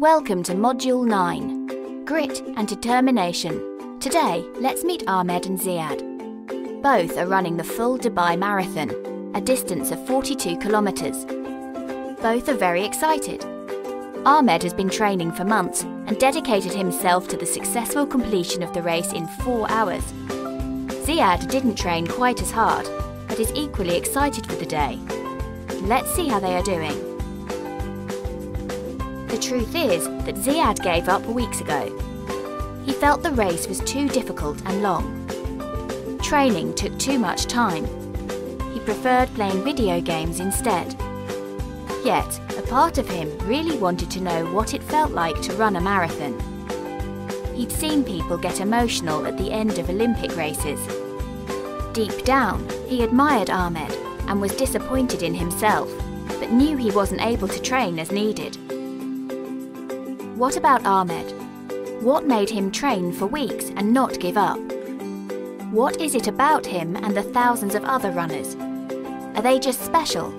Welcome to Module 9, Grit and Determination. Today, let's meet Ahmed and Ziad. Both are running the full Dubai Marathon, a distance of 42 kilometers. Both are very excited. Ahmed has been training for months and dedicated himself to the successful completion of the race in 4 hours. Ziad didn't train quite as hard, but is equally excited for the day. Let's see how they are doing. The truth is that Ziad gave up weeks ago. He felt the race was too difficult and long. Training took too much time. He preferred playing video games instead. Yet, a part of him really wanted to know what it felt like to run a marathon. He'd seen people get emotional at the end of Olympic races. Deep down, he admired Ahmed and was disappointed in himself, but knew he wasn't able to train as needed. What about Ahmed? What made him train for weeks and not give up? What is it about him and the thousands of other runners? Are they just special?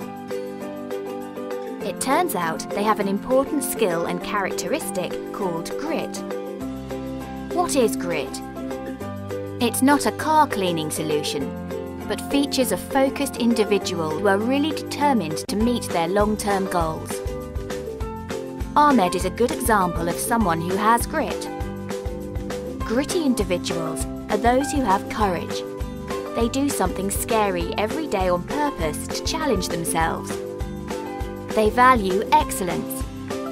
It turns out they have an important skill and characteristic called grit. What is grit? It's not a car cleaning solution, but features a focused individual who are really determined to meet their long-term goals. Ahmed is a good example of someone who has grit. Gritty individuals are those who have courage. They do something scary every day on purpose to challenge themselves. They value excellence.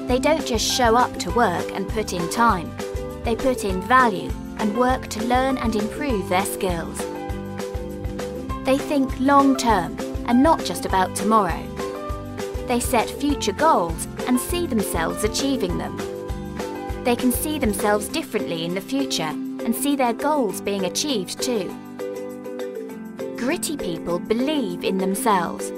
They don't just show up to work and put in time. They put in value and work to learn and improve their skills. They think long-term and not just about tomorrow. They set future goals and see themselves achieving them. They can see themselves differently in the future and see their goals being achieved too. Gritty people believe in themselves.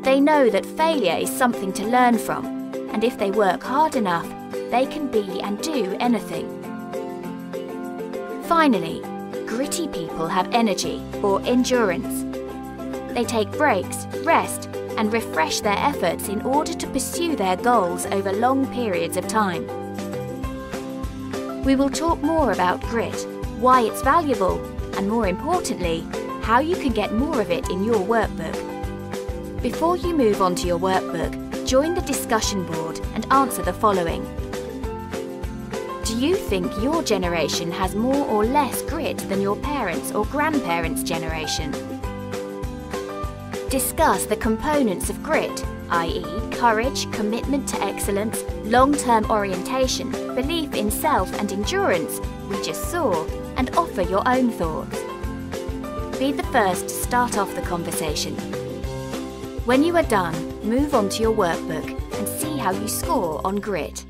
They know that failure is something to learn from, and if they work hard enough, they can be and do anything. Finally, gritty people have energy or endurance. They take breaks, rest, and refresh their efforts in order to pursue their goals over long periods of time. We will talk more about grit, why it's valuable, and more importantly, how you can get more of it in your workbook. Before you move on to your workbook, join the discussion board and answer the following. Do you think your generation has more or less grit than your parents' or grandparents' generation? Discuss the components of grit, i.e. courage, commitment to excellence, long-term orientation, belief in self and endurance, we just saw, and offer your own thoughts. Be the first to start off the conversation. When you are done, move on to your workbook and see how you score on grit.